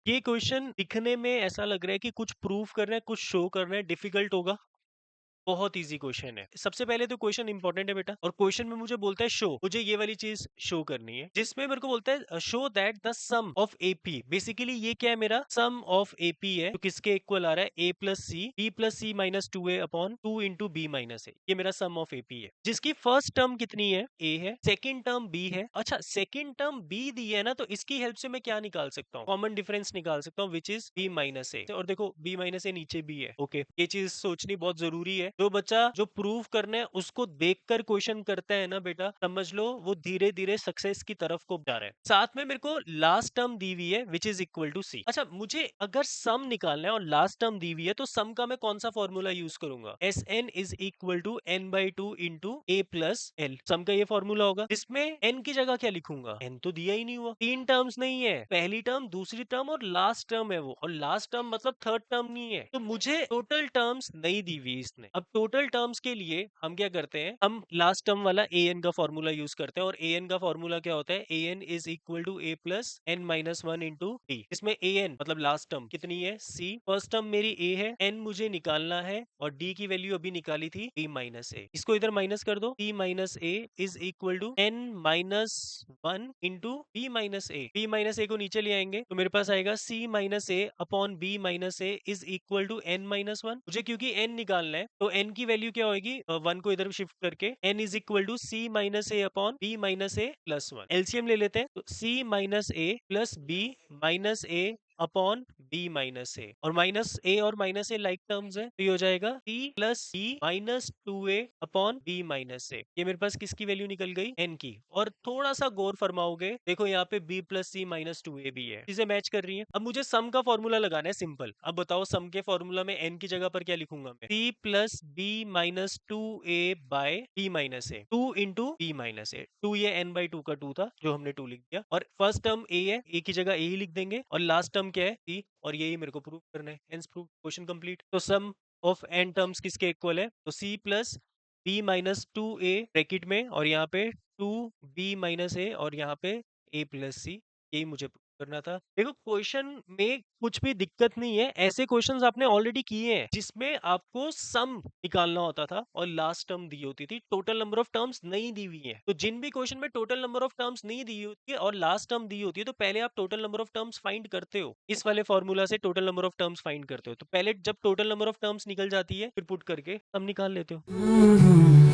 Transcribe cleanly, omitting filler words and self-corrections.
ये क्वेश्चन दिखने में ऐसा लग रहा है कि कुछ प्रूव करना है, कुछ शो करना है, डिफिकल्ट होगा। बहुत इजी क्वेश्चन है। सबसे पहले तो क्वेश्चन इंपॉर्टेंट है बेटा, और क्वेश्चन में मुझे बोलता है शो, मुझे ये वाली चीज शो करनी है, जिसमें मेरे को बोलता है show that the sum of AP. Basically ये क्या है, मेरा सम ऑफ एपी है, तो किसके इक्वल आ रहा है, A plus C B plus C minus two A upon two into B minus A. ये मेरा सम ऑफ एपी है, जिसकी फर्स्ट टर्म कितनी है, ए है, सेकेंड टर्म बी है। अच्छा, सेकेंड टर्म बी दी है ना, तो इसकी हेल्प से मैं क्या निकाल सकता हूँ, कॉमन डिफरेंस निकाल सकता हूँ, which is B minus a. और देखो बी माइनस ए नीचे भी है। ओके, ये चीज सोचनी बहुत जरूरी है। जो बच्चा जो प्रूव करना है उसको देखकर क्वेश्चन करता है ना बेटा, समझ लो वो धीरे धीरे सक्सेस की तरफ को जा रहा है। साथ में मेरे को लास्ट टर्म दी हुई है विच इज इक्वल टू सी। अच्छा, मुझे अगर सम निकालना है और लास्ट टर्म दी हुई है, तो सम का मैं कौन सा फॉर्मूला यूज करूंगा, S N is equal to N by two into A plus L. Sum का ये फॉर्मूला होगा, जिसमें एन की जगह क्या लिखूंगा, एन तो दिया ही नहीं हुआ, तीन टर्म्स नहीं है, पहली टर्म, दूसरी टर्म और लास्ट टर्म है वो, और लास्ट टर्म मतलब थर्ड टर्म नहीं है, तो मुझे टोटल टर्म्स नहीं दी हुई इसने। अब टोटल टर्म्स के लिए हम क्या करते हैं, हम लास्ट टर्म वाला ए एन का फॉर्मूला यूज करते हैं, और ए एन का फॉर्मूला क्या होता है, A N is equal to A plus N minus one into D. इसमें ए एन मतलब लास्ट टर्म कितनी है, सी, फर्स्ट टर्म मेरी ए है, एन मुझे निकालना है, और डी की वैल्यू अभी निकाली थी बी माइनस ए। इसको इधर माइनस कर दो, C minus A is equal to N minus one into B minus A. B minus A को नीचे ले आएंगे तो मेरे पास आएगा C minus A upon B minus A is equal to N minus one. मुझे क्योंकि एन निकालना है, तो एन की वैल्यू क्या होगी, वन को इधर शिफ्ट करके n is equal to c minus A upon B minus a plus one. LCM ले लेते हैं, तो c minus a plus B minus A upon B minus a, और माइनस ए और माइनस ए लाइक टर्म्स है, तो ये हो जाएगा C plus B minus two A upon B minus A. ये मेरे पास किसकी वैल्यू निकल गई, एन की। और थोड़ा सा गौर फरमाओगे, देखो यहाँ पे B plus C minus two ए भी है, चीजें मैच कर रही है। अब मुझे सम का फॉर्मूला लगाना है सिंपल। अब बताओ सम के फॉर्मूला में एन की जगह पर क्या लिखूंगा मैं, c plus B minus two a by b minus a, two into B minus a. टू ये एन बाई टू का टू था जो हमने टू लिख दिया, और फर्स्ट टर्म ए है, ए की जगह ए ही लिख देंगे, और लास्ट टर्म क्या है, सी, और यही मेरे को प्रूव करना है। Hence prove, question complete. तो सम ऑफ एन टर्म्स किसके इक्वल है, तो C plus B minus two A bracket में, और यहाँ पे टू बी माइनस ए, और यहाँ पे ए प्लस सी। यही मुझे प्रूव करना था। देखो क्वेश्चन में कुछ भी दिक्कत नहीं है, ऐसे क्वेश्चंस आपने ऑलरेडी किए हैं जिसमें आपको सम निकालना होता था और लास्ट टर्म दी होती थी, टोटल नंबर ऑफ टर्म्स नहीं दी हुई है। तो जिन भी क्वेश्चन में टोटल नंबर ऑफ टर्म्स नहीं दी होती है और लास्ट टर्म दी होती है, तो पहले आप total number of terms find करते हो, इस वाले फॉर्मूला से total number of terms find करते हो। तो पहले जब टोटल नंबर ऑफ टर्म्स निकल जाती है, फिर पुट करके सम निकाल लेते हो।